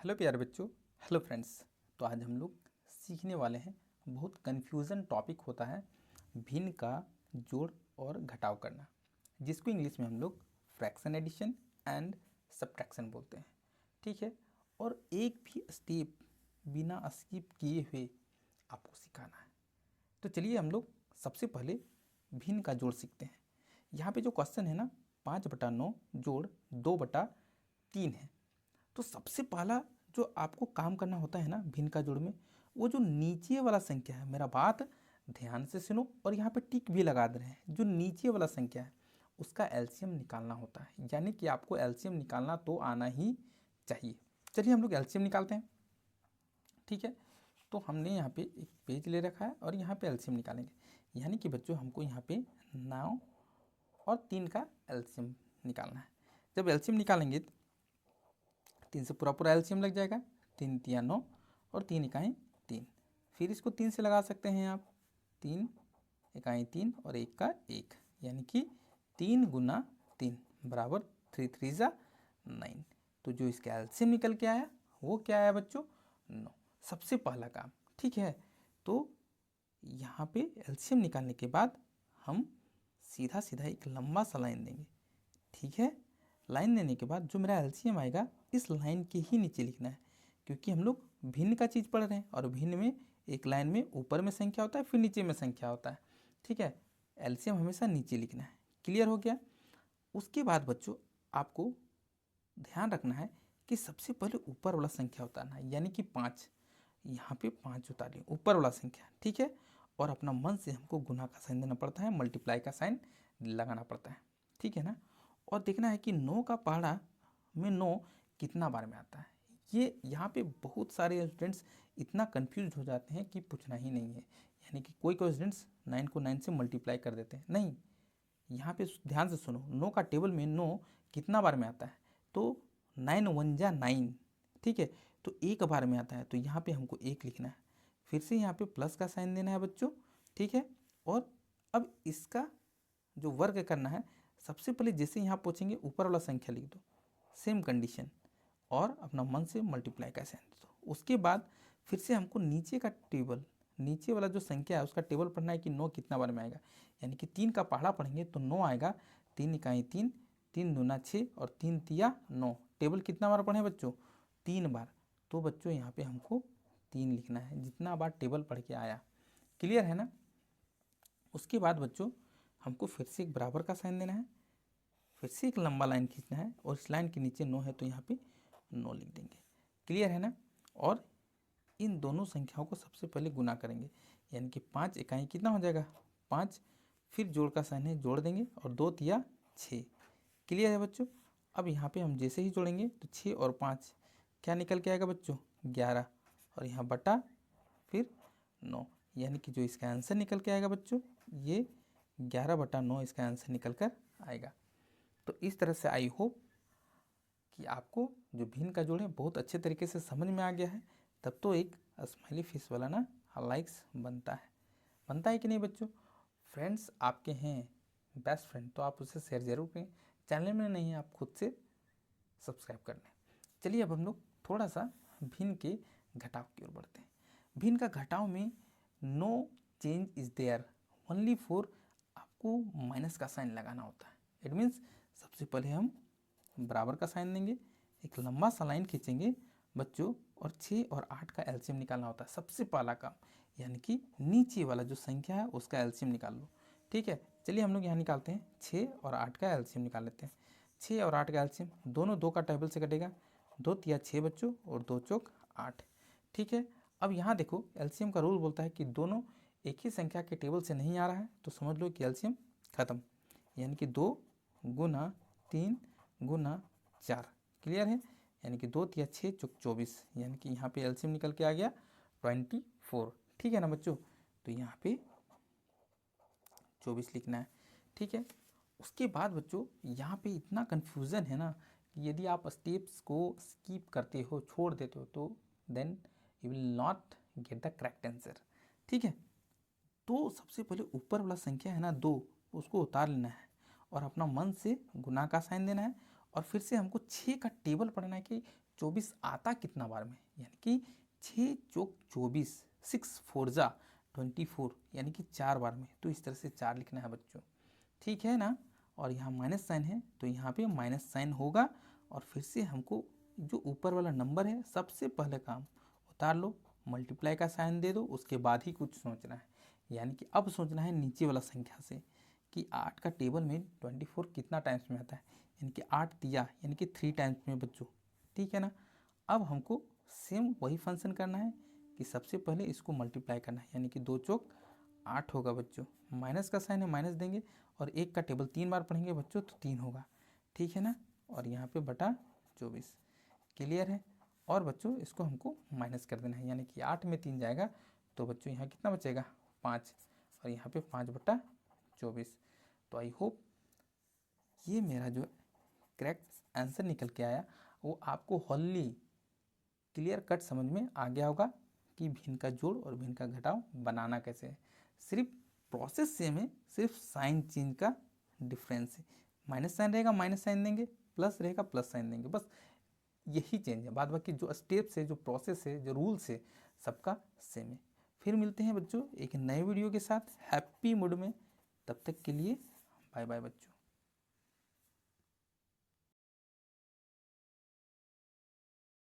Hello प्यारे बच्चों, hello friends. तो आज हम लोग सीखने वाले हैं, बहुत कन्फ्यूज़न टॉपिक होता है भिन्न का जोड़ और घटाव करना, जिसको इंग्लिश में हम लोग फ्रैक्शन एडिशन एंड सब्ट्रैक्शन बोलते हैं। ठीक है, और एक भी स्टेप बिना स्किप किए हुए आपको सिखाना है। तो चलिए हम लोग सबसे पहले भिन्न का जोड़ सीखते हैं। यहाँ पे जो क्वेश्चन है ना, 5/9 जोड़ 2/3 है। तो सबसे पहला जो आपको काम करना होता है ना भिन्न का जोड़ में, वो जो नीचे वाला संख्या है, मेरा बात ध्यान से सुनो और यहाँ पे टिक भी लगा दे रहे हैं, जो नीचे वाला संख्या है उसका एलसीएम निकालना होता है। यानी कि आपको एलसीएम निकालना तो आना ही चाहिए। चलिए हम लोग एलसीएम निकालते हैं। ठीक है, तो हमने यहाँ पे एक पेज ले रखा है और यहाँ पे एलसीएम निकालेंगे। यानी कि बच्चों हमको यहाँ पे 9 और 3 का एलसीएम निकालना है। जब एलसीएम निकालेंगे 3 से पूरा एलसीएम लग जाएगा। 3 तिया 9 और 3 इकाई 3। फिर इसको 3 से लगा सकते हैं आप। 3 इकाई 3 और 1 का 1, यानी कि 3 गुना 3 बराबर 3 3 जा 9। तो जो इसका एलसीएम निकल के आया वो क्या आया बच्चों? 9। सबसे पहला काम। ठीक है, तो यहाँ पे एलसीएम निकालने के बाद हम सीधा सीधा एक लंबा सा लाइन देंगे। ठीक है, लाइन देने के बाद जो मेरा एलसीएम आएगा इस लाइन के ही नीचे लिखना है, क्योंकि हम लोग भिन्न का चीज़ पढ़ रहे हैं और भिन्न में एक लाइन में ऊपर में संख्या होता है फिर नीचे में संख्या होता है। ठीक है, एलसीएम हमेशा नीचे लिखना है। क्लियर हो गया? उसके बाद बच्चों आपको ध्यान रखना है कि सबसे पहले ऊपर वाला संख्या उतारना है, यानी कि 5। यहाँ पे 5 उतारिए, ऊपर वाला संख्या। ठीक है, और अपना मन से हमको गुना का साइन देना पड़ता है, मल्टीप्लाई का साइन लगाना पड़ता है। ठीक है ना, और देखना है कि 9 का पहाड़ा में 9 कितना बार में आता है। ये यहाँ पे बहुत सारे स्टूडेंट्स इतना कंफ्यूज हो जाते हैं कि पूछना ही नहीं है। यानी कि कोई कोई स्टूडेंट्स 9 को 9 से मल्टीप्लाई कर देते हैं। नहीं, यहाँ पे ध्यान से सुनो, 9 का टेबल में 9 कितना बार में आता है? तो 9 1 जा 9। ठीक है, तो एक बार में आता है, तो यहाँ पे हमको 1 लिखना है। फिर से यहाँ पे प्लस का साइन देना है बच्चों। ठीक है, और अब इसका जो वर्ग करना है, सबसे पहले जैसे यहाँ पूछेंगे ऊपर वाला संख्या लिख दो, सेम कंडीशन, और अपना मन से मल्टीप्लाई का साइन दे दो। उसके बाद फिर से हमको नीचे का टेबल, नीचे वाला जो संख्या है उसका टेबल पढ़ना है कि 9 कितना बार में आएगा। यानी कि 3 का पहाड़ा पढ़ेंगे तो 9 आएगा। 3 इकाई 3, 3 दूना 6 और 3 तिया 9। टेबल कितना बार पढ़े बच्चों? 3 बार। तो बच्चों यहाँ पे हमको 3 लिखना है, जितना बार टेबल पढ़ के आया। क्लियर है ना? उसके बाद बच्चों हमको फिर से एक बराबर का साइन देना है, फिर से एक लंबा लाइन खींचना है और इस लाइन के नीचे 9 है तो यहाँ पे 9 लिख देंगे। क्लियर है ना? और इन दोनों संख्याओं को सबसे पहले गुना करेंगे, यानी कि 5 इकाई कितना हो जाएगा? 5। फिर जोड़ का साइन है, जोड़ देंगे और 2 तिया 6। क्लियर है बच्चों? अब यहाँ पे हम जैसे ही जोड़ेंगे तो 6 और 5 क्या निकल के आएगा बच्चों? 11। और यहाँ बटा फिर 9, यानी कि जो इसका आंसर निकल के आएगा बच्चों, ये 11/9 इसका आंसर निकल कर आएगा। तो इस तरह से आई होप कि आपको जो भिन्न का जोड़ है बहुत अच्छे तरीके से समझ में आ गया है। तब तो एक स्माइली फेस वाला ना लाइक्स बनता है कि नहीं बच्चों? फ्रेंड्स आपके हैं बेस्ट फ्रेंड, तो आप उसे शेयर जरूर करें। चैनल में नहीं है आप खुद से सब्सक्राइब कर लें। चलिए अब हम लोग थोड़ा सा भिन्न के घटाव की ओर बढ़ते हैं। भिन्न का घटाव में no change is there only for, आपको माइनस का साइन लगाना होता है। इट मीन्स सबसे पहले हम बराबर का साइन देंगे, एक लंबा सा लाइन खींचेंगे बच्चों, और 6 और 8 का एलसीएम निकालना होता है सबसे पहला काम। यानी कि नीचे वाला जो संख्या है उसका एलसीएम निकाल लो। ठीक है, चलिए हम लोग यहाँ निकालते हैं। 6 और 8 का एलसीएम निकाल लेते हैं। 6 और 8 का एलसीएम दोनों 2 का टेबल से कटेगा। 2 तिया 6 बच्चों और 2 चौक 8। ठीक है, अब यहाँ देखो एलसीएम का रूल बोलता है कि दोनों एक ही संख्या के टेबल से नहीं आ रहा है तो समझ लो कि एलसीएम खत्म। यानी कि 2 गुना 3 गुना 4। क्लियर है? यानी कि 2 तिया 6 चौक 24, यानी कि यहाँ पे एलसीएम निकल के आ गया 24। ठीक है ना बच्चों? तो यहाँ पे 24 लिखना है। ठीक है, उसके बाद बच्चों यहाँ पे इतना कन्फ्यूज़न है ना कि यदि आप स्टेप्स को स्किप करते हो, छोड़ देते हो, तो then you will not get the correct answer. ठीक है, तो सबसे पहले ऊपर वाला संख्या है ना 2, उसको उतार लेना है और अपना मन से गुना का साइन देना है। और फिर से हमको 6 का टेबल पढ़ना है कि 24 आता कितना बार में, यानी कि 6 चौक 24, 6 4 जा 24, यानी कि 4 बार में। तो इस तरह से 4 लिखना है बच्चों, ठीक है ना। और यहाँ माइनस साइन है तो यहाँ पे माइनस साइन होगा। और फिर से हमको जो ऊपर वाला नंबर है सबसे पहले काम उतार लो, मल्टीप्लाई का साइन दे दो, उसके बाद ही कुछ सोचना है। यानी कि अब सोचना है नीचे वाला संख्या से कि 8 का टेबल में 24 कितना टाइम्स में आता है, यानी कि 8 दिया यानी कि 3 टाइम्स में बच्चों, ठीक है ना। अब हमको सेम वही फंक्शन करना है कि सबसे पहले इसको मल्टीप्लाई करना है, यानी कि 2 चौक 8 होगा बच्चों, माइनस का साइन है माइनस देंगे, और 1 का टेबल 3 बार पढ़ेंगे बच्चों तो 3 होगा, ठीक है ना। और यहाँ पे बटा 24, क्लियर है। और बच्चों इसको हमको माइनस कर देना है, यानी कि 8 में 3 जाएगा तो बच्चों यहाँ कितना बचेगा 5, और यहाँ पे 5 बटा 24। तो आई होप ये मेरा जो करेक्ट आंसर निकल के आया वो आपको होली क्लियर कट समझ में आ गया होगा कि भिन्न का जोड़ और भिन्न का घटाव बनाना कैसे है। सिर्फ प्रोसेस सेम है, सिर्फ साइन चेंज का डिफरेंस है। माइनस साइन रहेगा माइनस साइन देंगे, प्लस रहेगा प्लस साइन देंगे, बस यही चेंज है। बाद बाकी जो स्टेप्स है, जो प्रोसेस है, जो रूल्स है, सबका सेम है। फिर मिलते हैं बच्चों एक नए वीडियो के साथ हैप्पी मूड में, तब तक के लिए बाय बाय बच्चों।